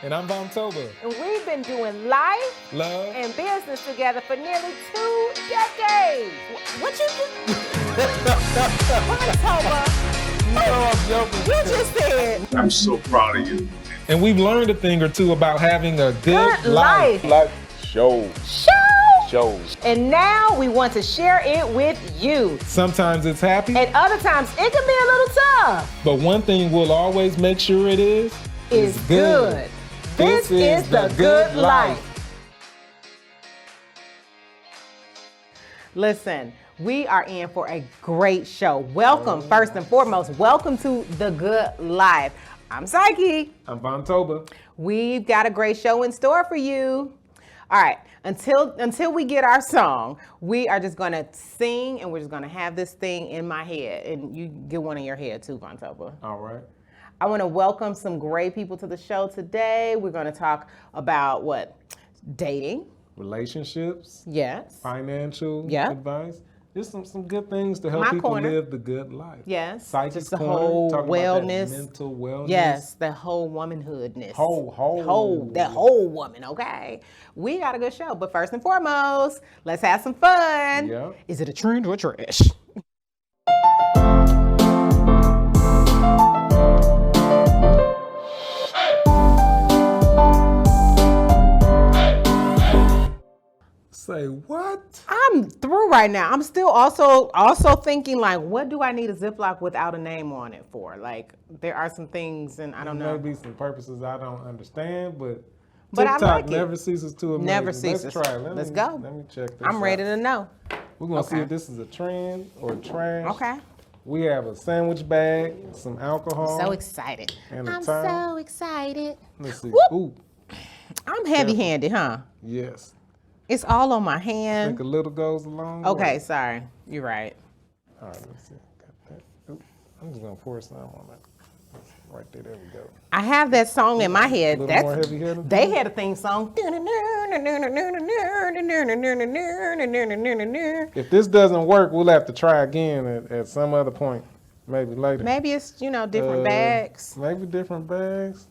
And I'm Vontoba. And we've been doing life, love, and business together for nearly 2 decades. What you just... Vontoba. You know I'm joking. You just said. I'm so proud of you. And we've learned a thing or two about having a good life. Life shows. And now we want to share it with you. Sometimes it's happy, And other times it can be a little tough. but one thing we'll always make sure it is Good. This is the good life. Listen, we are in for a great show. Welcome, first and foremost, welcome to The Good Life. I'm Psyche. I'm Vontoba. We've got a great show in store for you. All right, until we get our song, we are just gonna sing and we're just gonna have this thing in my head. And you get one in your head too, Vontoba. All right. I want to welcome some great people to the show today. We're going to talk about what? Dating. Relationships. Yes. Financial Yeah. advice. Just some good things to help My people corner. live the good life. Yes. Psychic Just the corner, whole talking wellness. about that mental wellness. Yes, the whole womanhoodness. That whole woman, okay? We got a good show, but first and foremost, let's have some fun. Yeah. Is it a trend or a trash? Say what? I'm through right now. I'm still also thinking, like, what do I need a Ziploc without a name on it for? Like, there are some things, and I don't know. Maybe some purposes I don't understand, but But I TikTok like it. never ceases to amaze. Never me. ceases. Let's try it. Let's go. Let me check this I'm ready out. to know. We're going to see Okay. if this is a trend or trash. Okay. We have a sandwich bag, some alcohol. So excited. And a I'm towel. so excited. Let's see. Whoop. Ooh, I'm heavy-handed, huh? yes. It's all on my I hand. think a little goes a long way. Okay, sorry. You're right. All right, let's see. Got that. Ooh, I'm just going to pour some on that. Right there, there we go. I have that song in my head. A little more heavy-handed? They had a theme song. If this doesn't work, we'll have to try again at some other point. Maybe later. Maybe it's, different bags. Maybe different bags.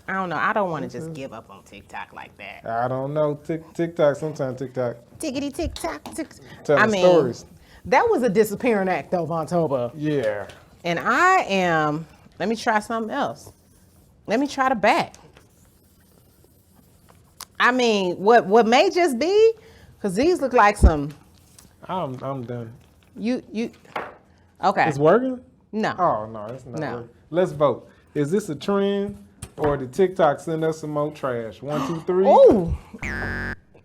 I don't know. I don't want to just give up on TikTok like that. I don't know. TikTok, sometimes TikTok Tickety tick-tock. telling stories. That was a disappearing act though, Vontoba. Yeah. And let me try something else. Let me try the back. I mean, what may just be, because these look like some, I'm done. okay. It's working? No. Oh, no, it's not No. working. Let's vote. Is this a trend or did TikTok send us some more trash? 1, 2, 3. Ooh.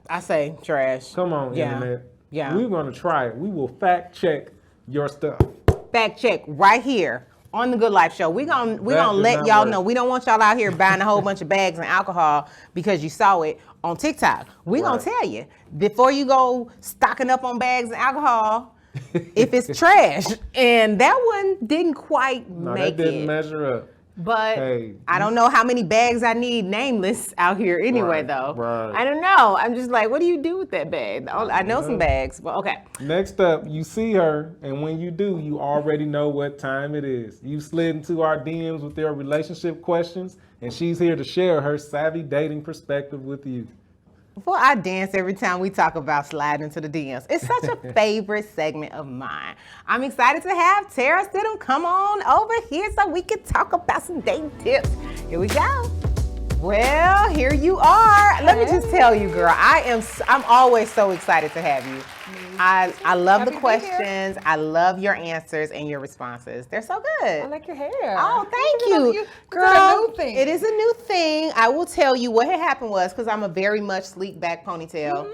I say trash. Come on, Yeah. Internet. Yeah. We're going to try it. We will fact check your stuff. Fact check right here on the Good Life Show. We're gonna That let did not y'all work. know we don't want y'all out here buying a whole bunch of bags and alcohol because you saw it on TikTok. We're gonna Right. tell you before you go stocking up on bags and alcohol if it's trash. And that one didn't quite No, make that didn't it. measure up. But Hey. I don't know how many bags I need nameless out here anyway, Right, though. right. I don't know. I'm just like, what do you do with that bag? I know some bags, but okay. Next up, you see her, and when you do, you already know what time it is. You slid into our DMs with your relationship questions, and she's here to share her savvy dating perspective with you. Before I dance every time we talk about sliding into the DMs. It's such a favorite segment of mine. I'm excited to have Tera Stidum come on over here so we can talk about some dating tips. Here we go. Well, here you are. Let me just tell you, girl, I'm always so excited to have you. I love the Happy to be here. questions. I love your answers and your responses. They're so good. I like your hair. Oh, thank Look at you. It's Girl, a new thing. it is a new thing. I will tell you what had happened was, because I'm a very much sleek back ponytail. Mm-hmm.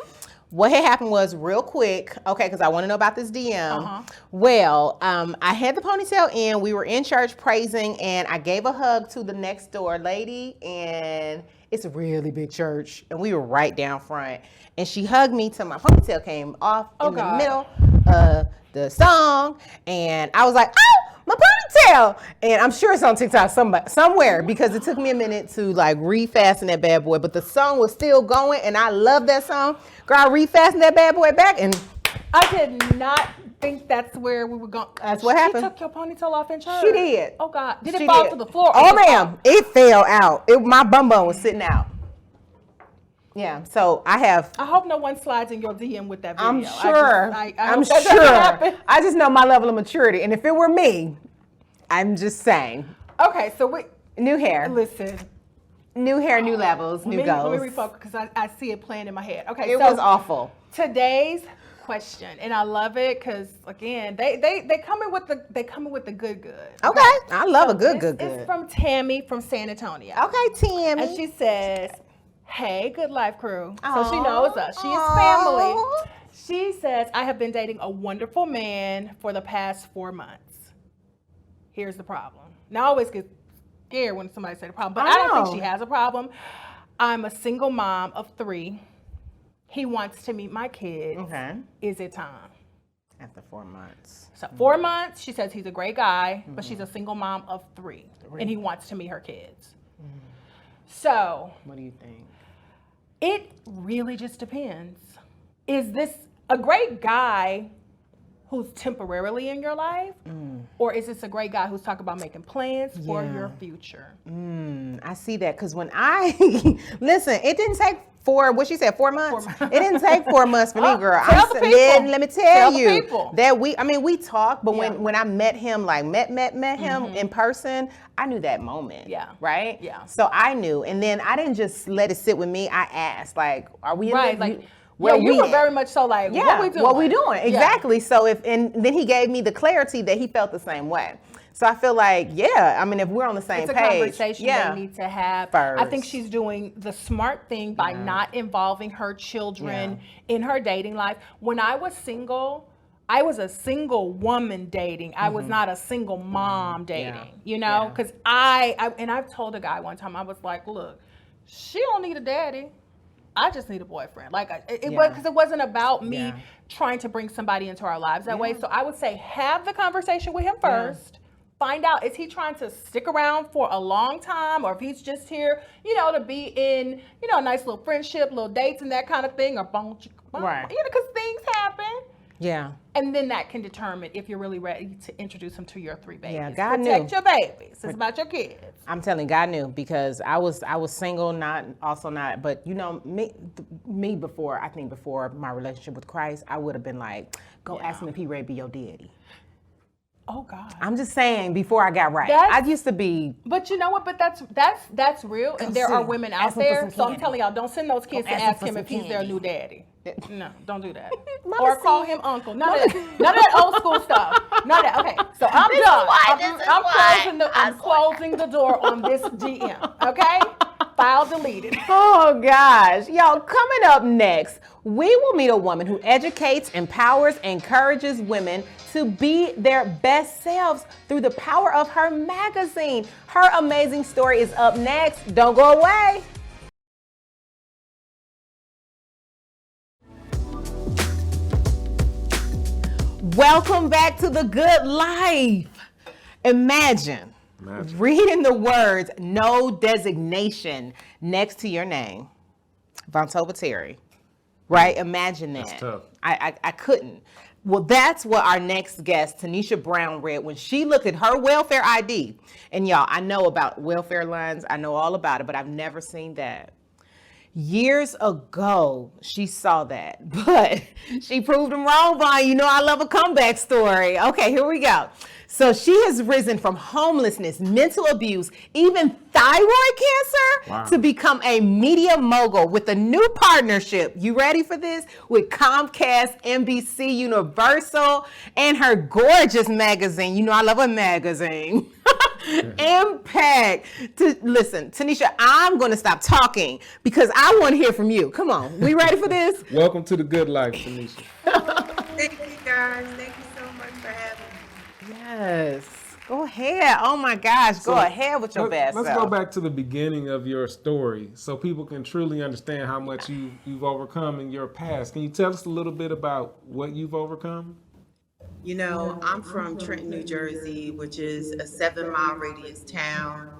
What had happened was real quick, okay, because I want to know about this DM. Uh-huh. Well, I had the ponytail in. We were in church praising, and I gave a hug to the next door lady, and it's a really big church, and we were right down front. And she hugged me till my ponytail came off Oh, in the God. middle of the song, and I was like, oh, my ponytail. And I'm sure it's on TikTok somewhere because it took me a minute to like refasten that bad boy, but the song was still going, and I love that song. Girl, I refastened that bad boy back, and I did not think that's where we were going. That's what happened. She took your ponytail off in church. She did. Oh God! Did She it fall did. to the floor? Oh ma'am, it fell out. My bum was sitting out. Yeah, so I hope no one slides in your DM with that video. I'm sure. I'm sure. I just know my level of maturity, and if it were me, I'm just saying. Okay, so new hair. Listen. New hair, new levels, new goals. Let me refocus because I see it playing in my head. Okay, it was awful. Today's question, and I love it because again, they come in with the good. Okay, I love a good. It's from Tammy from San Antonio. Okay, Tammy, and she says, "Hey, Good Life crew." So she knows us. She is family. She says, "I have been dating a wonderful man for the past 4 months. Here's the problem." Now I always get scared when somebody says a problem, but I don't think she has a problem. I'm a single mom of 3. He wants to meet my kids. Okay. Is it time? After 4 months. So 4 months, she says he's a great guy, but she's a single mom of 3, and he wants to meet her kids. So. What do you think? It really just depends. Is this a great guy who's temporarily in your life? Or is this a great guy who's talking about making plans for your future? I see that because when listen, it didn't take 4 months. It didn't take 4 months for me, girl. Let me tell you that we talked, but when I met him, like met him in person, I knew that moment. Yeah. Right? Yeah. So I knew. And then I didn't just let it sit with me. I asked, like, are we in right, this? like, you were very much so like, what we doing? Exactly. So and then he gave me the clarity that he felt the same way. So I feel like, if we're on the same page. It's a conversation they need to have. First. I think she's doing the smart thing by not involving her children in her dating life. When I was single, I was a single woman dating. I was not a single mom dating, because I've told a guy one time, I was like, look, she don't need a daddy. I just need a boyfriend. Like because it wasn't about me trying to bring somebody into our lives that way. So I would say have the conversation with him first. Find out, is he trying to stick around for a long time, or if he's just here, to be in, a nice little friendship, little dates and that kind of thing, or right? Because things happen. Yeah. And then that can determine if you're really ready to introduce him to your 3 babies. Yeah, God knew. Protect your babies. It's about your kids. I'm telling you, God knew, because I was single, but me before my relationship with Christ, I would have been like, go ask him if he ready to be your daddy. Oh God. I'm just saying, before I got right. I used to be. But you know what? But that's real, and there are women out there. So I'm telling y'all, don't send those kids to ask him if he's their new daddy. No, don't do that. Or call him uncle. None of that old school stuff. None of that. Okay, so I'm done. I'm closing the door on this DM. Okay? File deleted. Oh gosh. Y'all, coming up next, we will meet a woman who educates, empowers, encourages women to be their best selves through the power of her magazine. Her amazing story is up next. Don't go away. Welcome back to The Good Life. Imagine reading the words "no designation" next to your name. Vontoba Terry. Right? Imagine that. That's tough. I couldn't. Well, that's what our next guest, Tunisha Brown, read when she looked at her welfare ID. And y'all, I know about welfare lines. I know all about it, but I've never seen that. Years ago, she saw that, but she proved them wrong, Vaughn. I love a comeback story. Okay, here we go. So she has risen from homelessness, mental abuse, even thyroid cancer to become a media mogul with a new partnership. You ready for this? With Comcast, NBC, Universal, and her gorgeous magazine. I love a magazine. Impact. Listen, Tunisha, I'm going to stop talking because I want to hear from you. Come on. We ready for this? Welcome to The Good Life, Tunisha. Thank you, guys. Thank you so much for having me. Yes. Go ahead. Oh, my gosh. Go ahead with your best Let's self. go back to the beginning of your story so people can truly understand how much you've overcome in your past. Can you tell us a little bit about what you've overcome? I'm from Trenton, New Jersey, which is a 7-mile radius town.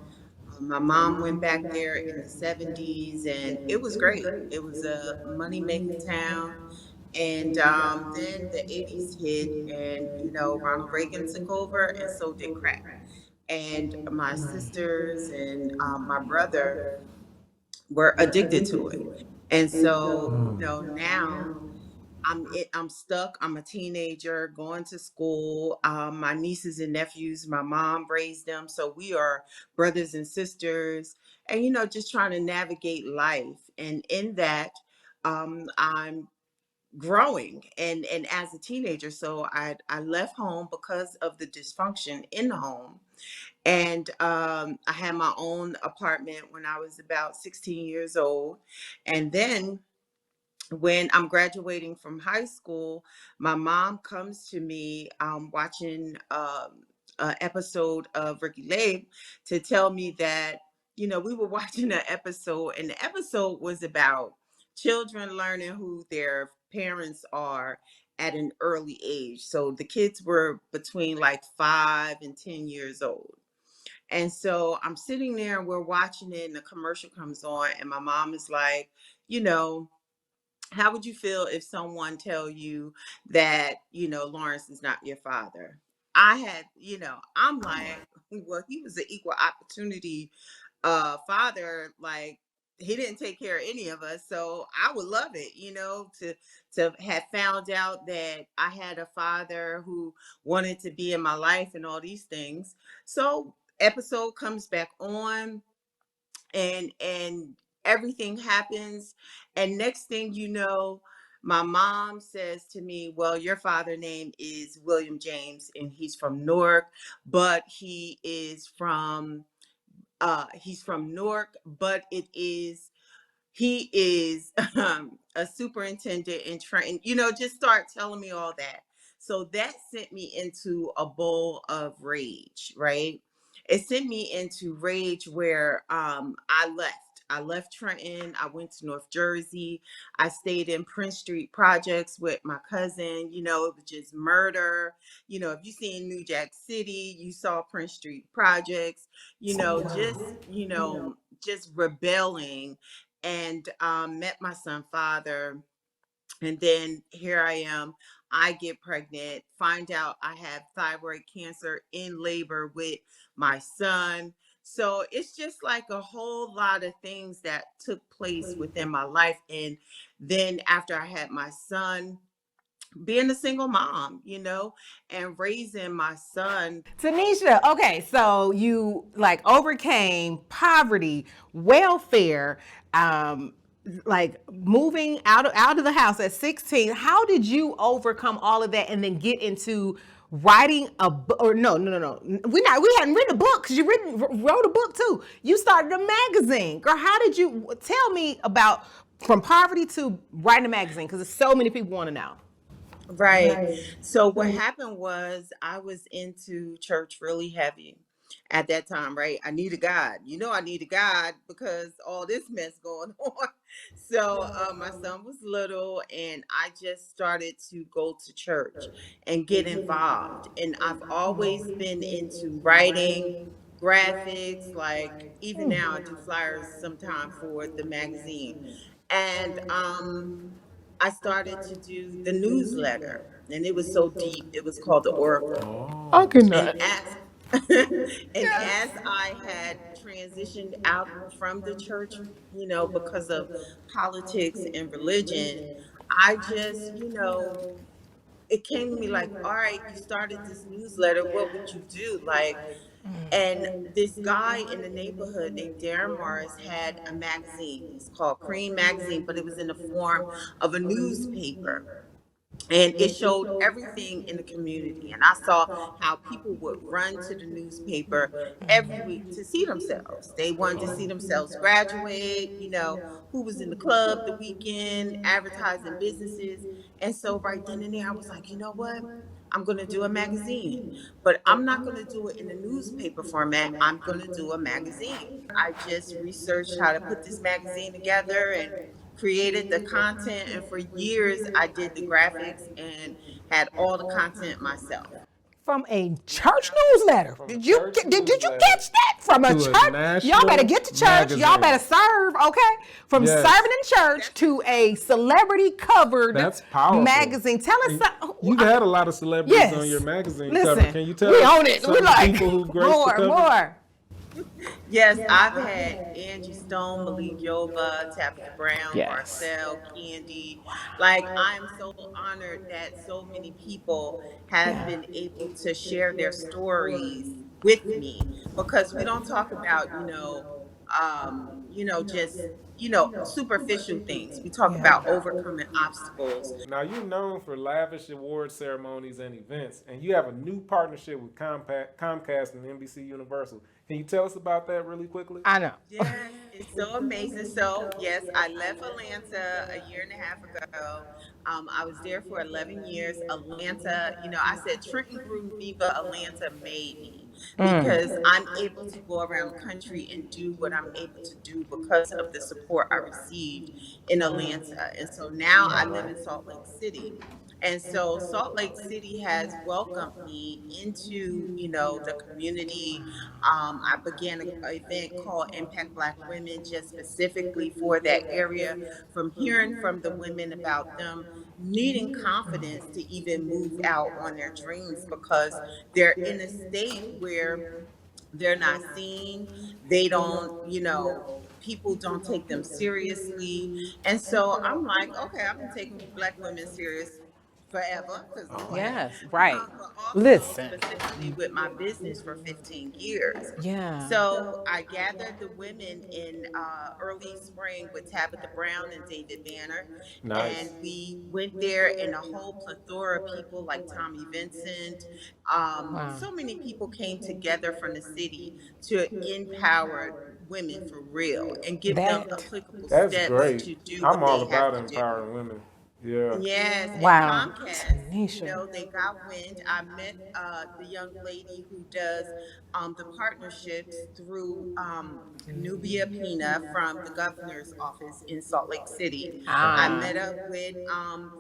My mom went back there in the 70s, and it was great. It was a money-making town, And then the 80s hit, and Ronald Reagan took over, and so did crack. And my sisters and my brother were addicted to it. And so, now I'm stuck. I'm a teenager going to school. My nieces and nephews, my mom raised them, so we are brothers and sisters, and just trying to navigate life. And in that, I'm growing, and as a teenager, so I left home because of the dysfunction in the home, and I had my own apartment when I was about 16 years old, and then when I'm graduating from high school, my mom comes to me watching an episode of Ricky Lake to tell me that, we were watching an episode, and the episode was about children learning who their parents are at an early age. So the kids were between like 5 and 10 years old. And so I'm sitting there and we're watching it, and the commercial comes on, and my mom is like, you know, how would you feel if someone tell you that, Lawrence is not your father? I had, I'm like, well, he was an equal opportunity father. Like, he didn't take care of any of us. So I would love it, to have found out that I had a father who wanted to be in my life and all these things. So episode comes back on, and everything happens, and next thing you know, my mom says to me, well, your father name is William James, and he's from Newark, but he's from Newark, but he is a superintendent in Trenton, just start telling me all that. So that sent me into a bowl of rage, right? It sent me into rage where I left. I left Trenton. I went to North Jersey. I stayed in Prince Street Projects with my cousin. It was just murder. If you see in New Jack City, you saw Prince Street Projects, just rebelling, and met my son father. And then here I am. I get pregnant, find out I have thyroid cancer in labor with my son. So it's just like a whole lot of things that took place within my life. And then after I had my son, being a single mom, and raising my son. Tanisha, okay, so you like overcame poverty, welfare, like moving out of the house at 16. How did you overcome all of that and then get into writing a book? Or no. We hadn't written a book because you wrote a book too. You started a magazine. Girl, how did you tell me about from poverty to writing a magazine? Because there's so many people want to know. Right. So what happened was I was into church really heavy at that time, right? I needed God. I needed God because all this mess going on. So my son was little, and I just started to go to church and get involved. And I've always been into writing, graphics, like even now I do flyers sometime for the magazine. And I started to do the newsletter, and it was so deep. It was called the Oracle. I And cannot. as and as I had transitioned out from the church, because of politics and religion, I just, it came to me like, all right, you started this newsletter. What would you do? Like, and this guy in the neighborhood named Darren Morris had a magazine. It's called Cream Magazine, but it was in the form of a newspaper, and it showed everything in the community. And I saw how people would run to the newspaper every week to see themselves. They wanted to see themselves graduate, who was in the club the weekend, advertising businesses. And so right then and there, I was like, you know what? I'm going to do a magazine, but I'm not going to do it in the newspaper format. I'm going to do a magazine. I just researched how to put this magazine together and created the content. And for years, I did the graphics and had all the content myself. From a church newsletter. From a Did you church did you newsletter catch that? From a to a church. national Y'all better get to church. Y'all magazine. better serve, okay? From Yes. serving in church to a celebrity covered That's powerful. magazine. Tell us something. You've had a lot of celebrities Yes. on your magazine Listen, cover. Can you tell we us own it. some We like people who graced the cover? more. Yes, I've had Angie Stone, Malik Yoba, Tabitha Brown, Yes. Marcel, Candy. Like, I'm so honored that so many people have been able to share their stories with me, because we don't talk about, just, superficial things. We talk about overcoming obstacles. Now, you're known for lavish award ceremonies and events, and you have a new partnership with Comcast and NBC Universal. Can you tell us about that really quickly? I know. Yes, it's so amazing. So, yes, I left Atlanta a year and a half ago. I was there for 11 years. Atlanta, I said Trenton grew me, but Atlanta made me, because I'm able to go around the country and do what I'm able to do because of the support I received in Atlanta. And so now I live in Salt Lake City. And so Salt Lake City has welcomed me into, the community. I began an event called Impact Black Women just specifically for that area, from hearing from the women about them needing confidence to even move out on their dreams, because they're in a state where they're not seen. They don't, people don't take them seriously. And so I'm like, okay, I've been taking Black women serious forever. Yes, right. But also Listen. specifically with my business for 15 years. Yeah. So I gathered the women in early spring with Tabitha Brown and David Banner. Nice. And we went there, and a whole plethora of people like Tommy Vincent. So many people came together from the city to empower women for real and give them applicable That's steps great. to do I'm what all they about have to do. empowering women. Yeah. Yes, Wow. and Comcast, Tanisha. they got wind. I met the young lady who does the partnerships through Nubia Pina from the governor's office in Salt Lake City. I met up with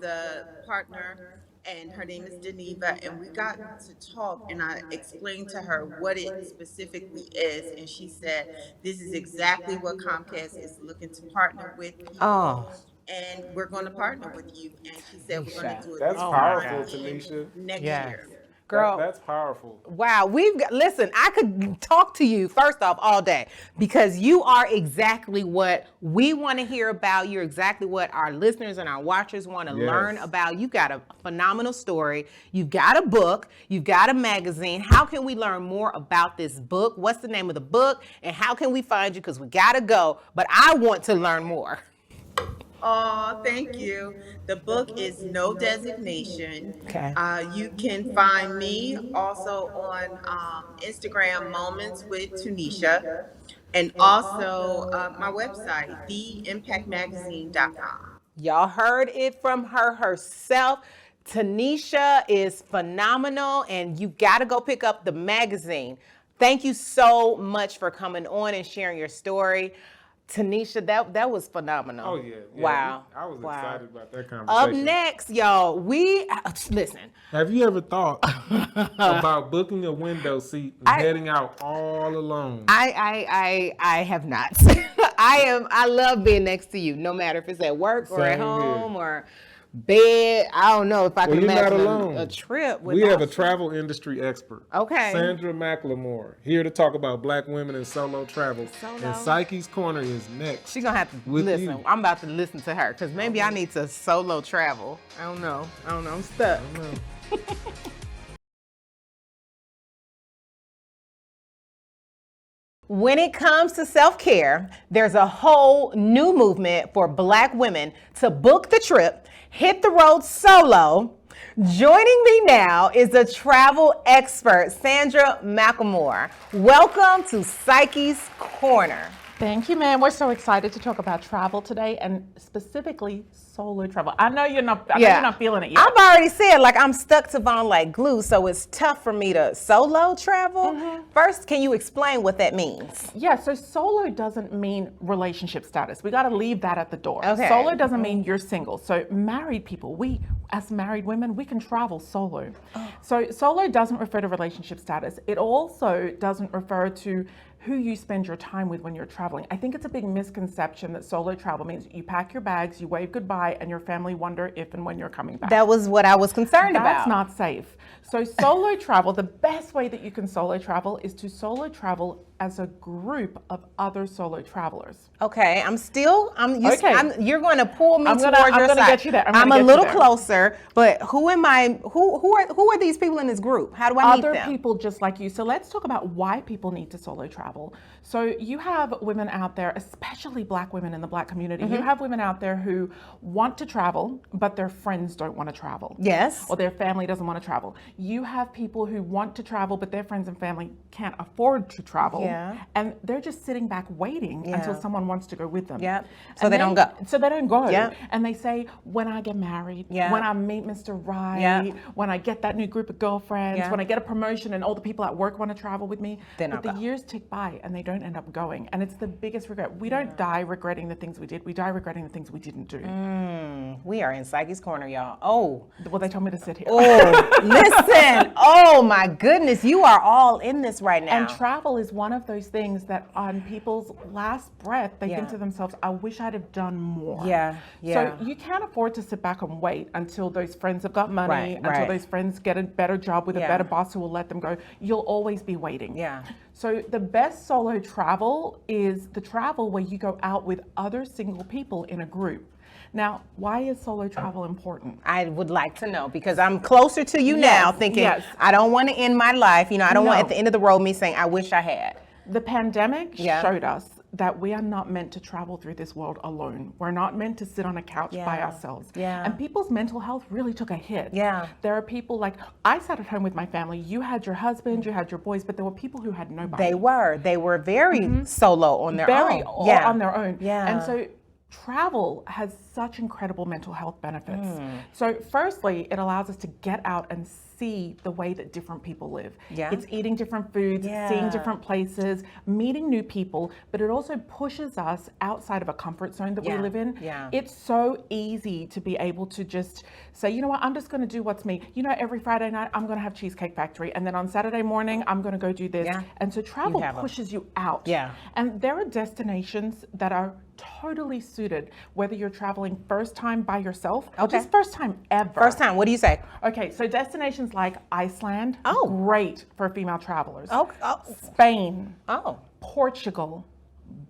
the partner, and her name is Deneva, and we got to talk, and I explained to her what it specifically is, and she said, this is exactly what Comcast is looking to partner with people. And we're going to partner with you. And she said, we're going to do it. That's this powerful, time Tunisha. next Yes. year. Girl. That's powerful. Wow, listen, I could talk to you first off all day, because you are exactly what we want to hear about. You're exactly what our listeners and our watchers want to learn about. You got a phenomenal story. You've got a book. You've got a magazine. How can we learn more about this book? What's the name of the book? And how can we find you? Because we got to go, but I want to learn more. Oh, thank you. The book is No Designation. Okay. You can find me also on Instagram, Moments with Tunisha, and also my website, theimpactmagazine.com. Y'all heard it from her herself. Tanisha is phenomenal, and you got to go pick up the magazine. Thank you so much for coming on and sharing your story. Tanisha, that was phenomenal. Oh, yeah. Wow. I was excited about that conversation. Up next, y'all, listen. Have you ever thought about booking a window seat and heading out all alone? I have not. I love being next to you, no matter if it's at work or at Same home here. or bed. I don't know if I can You're not imagine alone. a trip We have a without travel industry expert. Okay. Sandra McLemore, here to talk about Black women in solo travel. Solo. And Psyche's Corner is next. She's gonna have to With listen. you. I'm about to listen to her because maybe I need to solo travel. I don't know. I'm stuck. When it comes to self-care, there's a whole new movement for Black women to book the trip, hit the road solo. Joining me now is a travel expert, Sandra McLemore. Welcome to Psyche's Corner. Thank you, ma'am. We're so excited to talk about travel today, and specifically solo travel. I know you're not feeling it yet. I've already said, I'm stuck to Von like glue, so it's tough for me to solo travel. First, can you explain what that means? Yeah, so solo doesn't mean relationship status. We got to leave that at the door. Okay. Solo doesn't mean you're single. So married people, we as married women, we can travel solo. So solo doesn't refer to relationship status. It also doesn't refer to who you spend your time with when you're traveling. I think it's a big misconception that solo travel means you pack your bags, you wave goodbye, and your family wonder if and when you're coming back. That was what I was concerned about. That's not safe. So solo travel, the best way that you can solo travel is to solo travel as a group of other solo travelers. Okay, Okay. you're going to pull me I'm towards gonna your side. get you there. I'm gonna a get you little there. closer, but who are these people in this group? How do I meet Other them? people just like you. So let's talk about why people need to solo travel. So you have women out there, especially Black women in the Black community. You have women out there who want to travel, but their friends don't want to travel. Yes. Or their family doesn't want to travel. You have people who want to travel, but their friends and family can't afford to travel. Yeah. And they're just sitting back waiting until someone wants to go with them. Yep. So And they don't go. So they don't go. Yep. And they say, when I get married, Yeah. when I meet Mr. Right, Yep. when I get that new group of girlfriends, Yeah. when I get a promotion and all the people at work want to travel with me, Then but I'll the go. years tick by and they don't end up going. And it's the biggest regret. We don't die regretting the things we did. We die regretting the things we didn't do. We are in Psyche's Corner, y'all. Oh, Well, they told me to sit here. listen. Oh my goodness, you are all in this right now. And travel is one of those things that on people's last breath, they think Yeah. to themselves, I wish I'd have done more. Yeah, yeah. So you can't afford to sit back and wait until those friends have got money, Right, until right. those friends get a better job with a Yeah. better boss who will let them go. You'll always be waiting. Yeah. So the best solo travel is the travel where you go out with other single people in a group. Now, why is solo travel important? I would like to know because I'm closer to you Yes, now thinking yes. I don't want to end my life. I don't want No. at the end of the road me saying I wish I had. The pandemic Yeah. showed us that we are not meant to travel through this world alone. We're not meant to sit on a couch by Yeah. ourselves. Yeah. And people's mental health really took a hit. Yeah. There are people like, I sat at home with my family. You had your husband, you had your boys, but there were people who had nobody. They were very solo on their Very own. all on their own. Yeah. And so travel has such incredible mental health benefits. So firstly, it allows us to get out and see the way that different people live. Yeah. It's eating different foods, Yeah. seeing different places, meeting new people, but it also pushes us outside of a comfort zone that Yeah. we live in. Yeah. It's so easy to be able to just say, you know what, I'm just gonna do what's me. You know, every Friday night, I'm gonna have Cheesecake Factory, and then on Saturday morning, I'm gonna go do this. Yeah. And so travel have 'em. pushes you out. Yeah. And there are destinations that are totally suited, whether you're traveling first time by yourself or Okay. just first time ever. First time, what do you say? Okay, so destinations like Iceland, Oh. great for female travelers. Oh, Spain, oh, Portugal,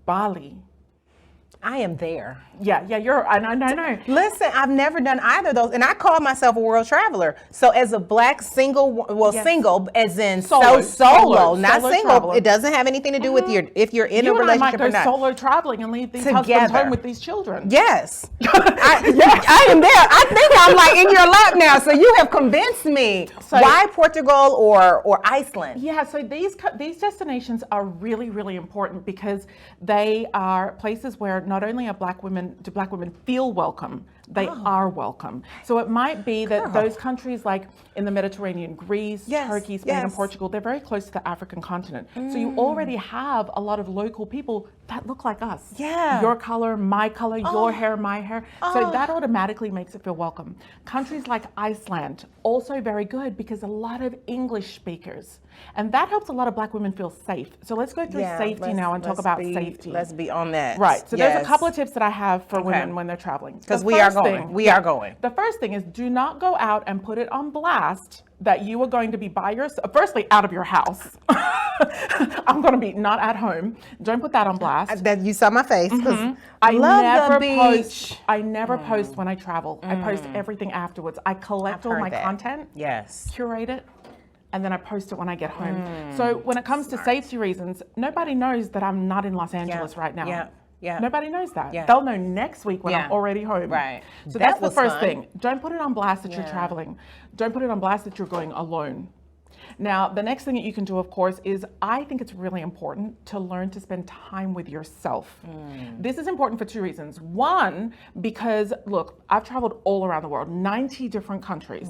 Bali. I am there. Yeah, I know. Listen, I've never done either of those, and I call myself a world traveler. So as a Black single, Yes. single as in Solo, solo, not solo single. traveler. It doesn't have anything to do with if you're in You a and I might relationship go or not. solo traveling and leave these husbands Together. home with these children. Yes. I am there. I think I'm like in your lap now. So you have convinced me. So- Why Portugal or Iceland? Yeah, so these destinations are really, really important because they are places where not only are do Black women feel welcome, they are welcome. So it might be that those countries like in the Mediterranean, Greece, Yes, Turkey, Spain, and yes. Portugal, they're very close to the African continent. So you already have a lot of local people that look like us. Yeah. Your color, my color, your hair, my hair. So that automatically makes it feel welcome. Countries like Iceland, also very good because a lot of English speakers. And that helps a lot of Black women feel safe. So let's go through safety now and talk about safety. Let's be on that. Right. So there's Yes. a couple of tips that I have for women when they're traveling. Because The we are first going. thing- We are going. The first thing is do not go out and put it on blast that you are going to be by yourself. Firstly, out of your house. I'm going to be not at home. Don't put that on blast. That you saw my face. 'Cause I love never the beach. post. I never post when I travel. I post everything afterwards. I collect all heard my that. content, Yes. curate it, and then I post it when I get home. So when it comes to safety reasons, nobody knows that I'm not in Los Angeles right now. Yeah. Yeah. Nobody knows that. Yeah. They'll know next week when I'm Yeah. already home. Right. So That that's the was first fun. thing. Don't put it on blast that you're Yeah. traveling. Don't put it on blast that you're going alone. Now, the next thing that you can do, of course, is I think it's really important to learn to spend time with yourself. This is important for two reasons. One, because look, I've traveled all around the world, 90 different countries.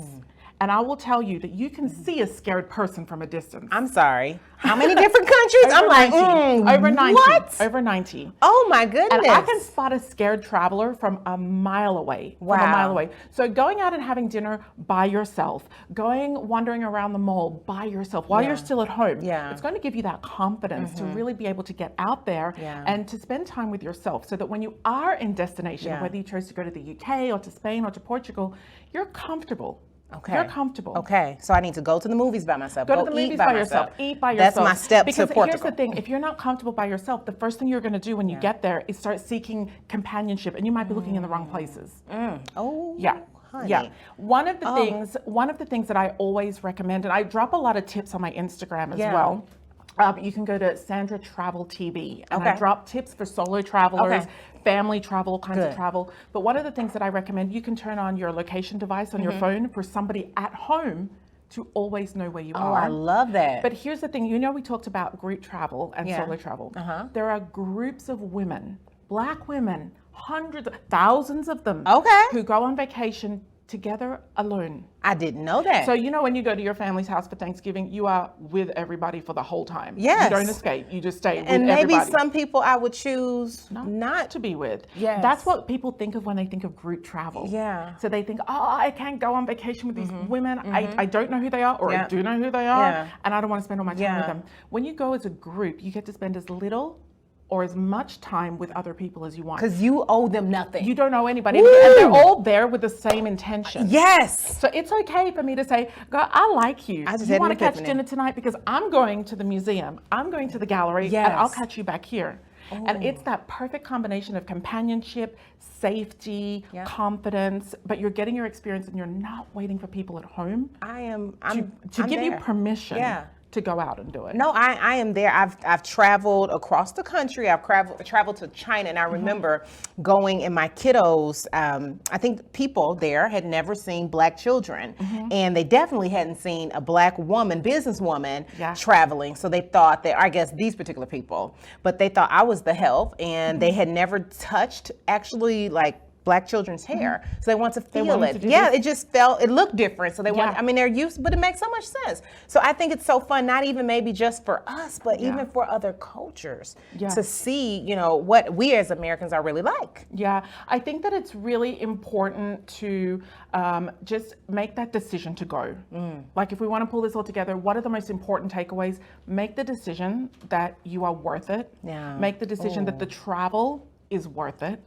And I will tell you that you can see a scared person from a distance. I'm sorry. How many different countries? I'm like, over 90. what? Over 90. Oh my goodness. And I can spot a scared traveler from a mile away. Wow. From a mile away. So going out and having dinner by yourself, wandering around the mall by yourself while you're still at home, it's going to give you that confidence to really be able to get out there and to spend time with yourself, so that when you are in destination, whether you chose to go to the UK or to Spain or to Portugal, you're comfortable. Okay. You're comfortable. Okay. So I need to go to the movies by myself. Go to the movies by yourself. Eat by yourself. That's my step because to Portugal. Here's the thing. If you're not comfortable by yourself, the first thing you're going to do when you get there is start seeking companionship, and you might be looking in the wrong places. Oh. Yeah. Honey. Yeah. One of the things that I always recommend, and I drop a lot of tips on my Instagram as well. You can go to Sandra Travel TV, and I drop tips for solo travelers, family travel, kinds of travel. But one of the things that I recommend, you can turn on your location device on your phone for somebody at home to always know where you are. Oh, I love that. But here's the thing, we talked about group travel and solo travel. There are groups of women, Black women, hundreds, thousands of them, who go on vacation together alone. I didn't know that. So when you go to your family's house for Thanksgiving, you are with everybody for the whole time. Yes. You don't escape. You just stay with and maybe everybody. some people I would choose not to be with. Yes. That's what people think of when they think of group travel. Yeah. So they think, I can't go on vacation with these women. I don't know who they are, or I do know who they are, and I don't want to spend all my time with them. When you go as a group, you get to spend as little or as much time with other people as you want. Because you owe them nothing. You don't owe anybody. And they're all there with the same intention. Yes. So it's okay for me to say, God, I like you. I just You want to catch dinner tonight? Because I'm going to the museum. I'm going to the gallery. Yes. And I'll catch you back here. And it's that perfect combination of companionship, safety, confidence, but you're getting your experience and you're not waiting for people at home to give you permission to go out and do it. No, I am there. I've traveled across the country. I've traveled to China, and I remember going, and my kiddos, I think people there had never seen Black children, and they definitely hadn't seen a Black woman, businesswoman, traveling. So they thought that, I guess these particular people, but they thought I was the help, and they had never touched actually like Black children's hair. So they want to feel it. It just it looked different. So they want, they're used, but it makes so much sense. So I think it's so fun, not even maybe just for us, but even for other cultures to see, what we as Americans are really like. Yeah, I think that it's really important to just make that decision to go. Like if we want to pull this all together, what are the most important takeaways? Make the decision that you are worth it. Yeah. Make the decision that the travel is worth it.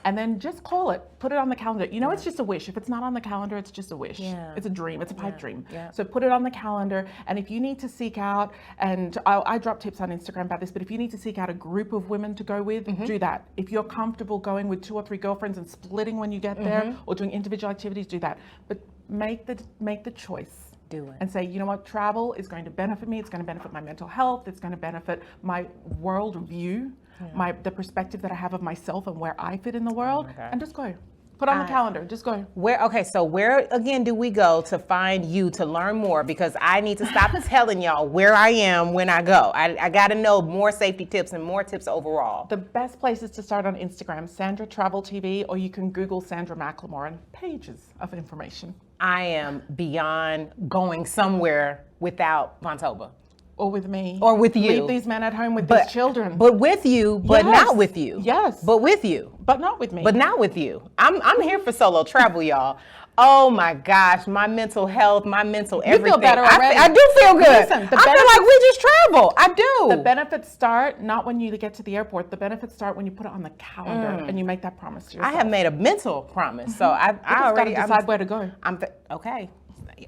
And then just call it, put it on the calendar. It's just a wish. If it's not on the calendar, it's just a wish. It's a dream, it's a pipe dream. So put it on the calendar, and if you need to seek out, and I drop tips on Instagram about this, but if you need to seek out a group of women to go with, do that. If you're comfortable going with 2 or 3 girlfriends and splitting when you get there, or doing individual activities, do that. But make the choice. Do it. And say, you know what, travel is going to benefit me, it's going to benefit my mental health, it's going to benefit my world view, the perspective that I have of myself and where I fit in the world, and just go. Put on the calendar, just go. So where again do we go to find you, to learn more? Because I need to stop telling y'all where I am when I go. I got to know more safety tips and more tips overall. The best place is to start on Instagram, Sandra Travel TV, or you can Google Sandra McLemore, and pages of information. I am beyond going somewhere without Vontoba. Or with me. Or with you. Leave these men at home with these children. But with you, but not with you. Yes. But with you. But not with me. But not with you. I'm here for solo travel, y'all. Oh my gosh, my mental health, my mental everything. You feel better already. I do feel good. Listen, I feel like we just travel. I do. The benefits start not when you get to the airport. The benefits start when you put it on the calendar and you make that promise to yourself. I have made a mental promise, so I already got to decide where to go. Okay.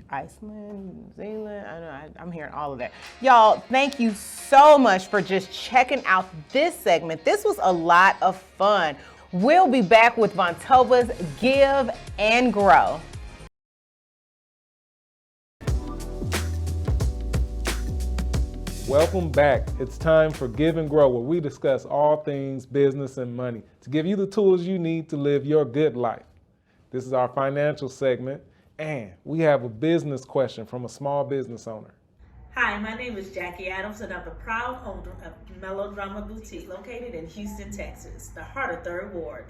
Iceland, New Zealand, I'm hearing all of that. Y'all, thank you so much for just checking out this segment. This was a lot of fun. We'll be back with Vontoba's Give and Grow. Welcome back. It's time for Give and Grow, where we discuss all things business and money to give you the tools you need to live your good life. This is our financial segment, and we have a business question from a small business owner. Hi, my name is Jackie Adams, and I'm the proud owner of Melodrama Boutique, located in Houston, Texas, the heart of 3rd Ward.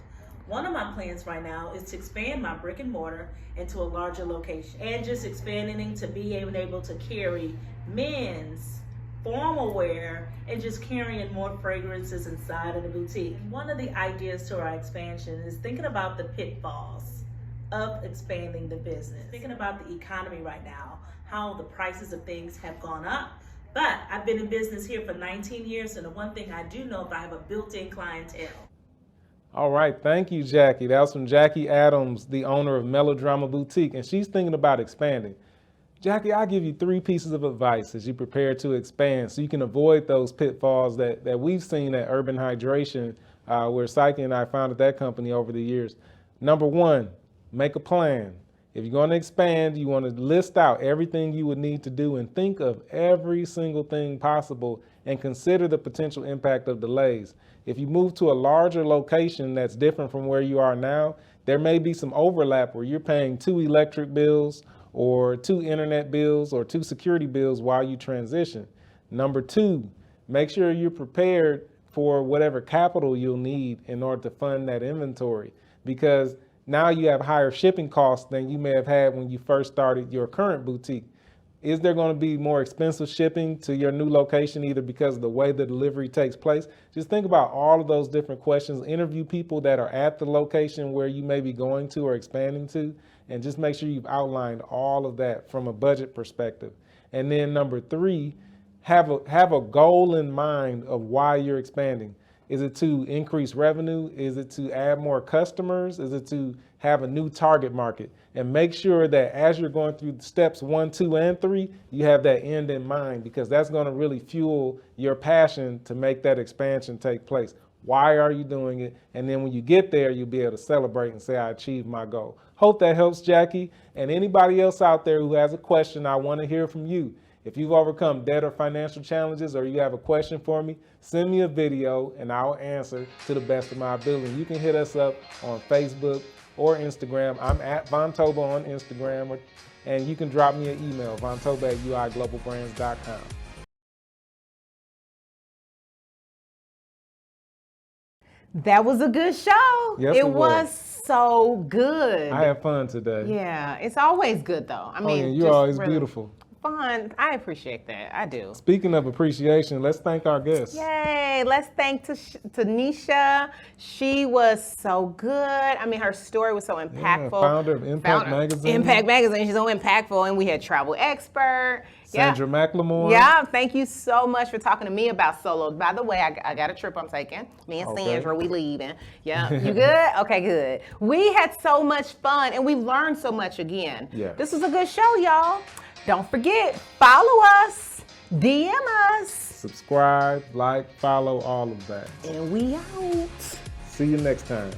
One of my plans right now is to expand my brick and mortar into a larger location and just expanding to be able to carry men's formal wear and just carrying more fragrances inside of the boutique. One of the ideas to our expansion is thinking about the pitfalls of expanding the business. Thinking about the economy right now, how the prices of things have gone up. But I've been in business here for 19 years, and the one thing I do know is I have a built-in clientele. All right, thank you, Jackie. That was from Jackie Adams, the owner of Melodrama Boutique, and she's thinking about expanding. Jackie, I'll give you 3 pieces of advice as you prepare to expand so you can avoid those pitfalls that we've seen at Urban Hydration, where Psyche and I founded that company over the years. Number 1, make a plan. If you're going to expand, you want to list out everything you would need to do and think of every single thing possible and consider the potential impact of delays. If you move to a larger location that's different from where you are now, there may be some overlap where you're paying 2 electric bills or 2 internet bills or 2 security bills while you transition. Number 2, make sure you're prepared for whatever capital you'll need in order to fund that inventory, because now you have higher shipping costs than you may have had when you first started your current boutique. Is there going to be more expensive shipping to your new location, either because of the way the delivery takes place? Just think about all of those different questions. Interview people that are at the location where you may be going to or expanding to, and just make sure you've outlined all of that from a budget perspective. And then number 3, have a goal in mind of why you're expanding. Is it to increase revenue? Is it to add more customers? Is it to have a new target market? And make sure that as you're going through steps 1, 2, and 3, you have that end in mind, because that's going to really fuel your passion to make that expansion take place. Why are you doing it? And then when you get there, you'll be able to celebrate and say, I achieved my goal. Hope that helps, Jackie. And anybody else out there who has a question, I want to hear from you. If you've overcome debt or financial challenges, or you have a question for me, send me a video and I'll answer to the best of my ability. You can hit us up on Facebook or Instagram. I'm at Vontoba on Instagram, and you can drop me an email, vontoba@uiglobalbrands.com. That was a good show. Yes, it was. So good. I had fun today. Yeah, it's always good though. I mean, you're just always really beautiful. Fun. I appreciate that. I do. Speaking of appreciation, let's thank our guests. Yay. Let's thank Tunisha. She was so good. I mean, her story was so impactful. Yeah, founder of Impact Magazine. Impact Magazine. She's so impactful. And we had travel expert. Sandra McLemore. Yeah, thank you so much for talking to me about solo. By the way, I got a trip I'm taking. Me and Sandra, we leaving. Yeah, you good? Okay, good. We had so much fun, and we learned so much again. Yeah. This was a good show, y'all. Don't forget, follow us, DM us. Subscribe, like, follow, all of that. And we out. See you next time.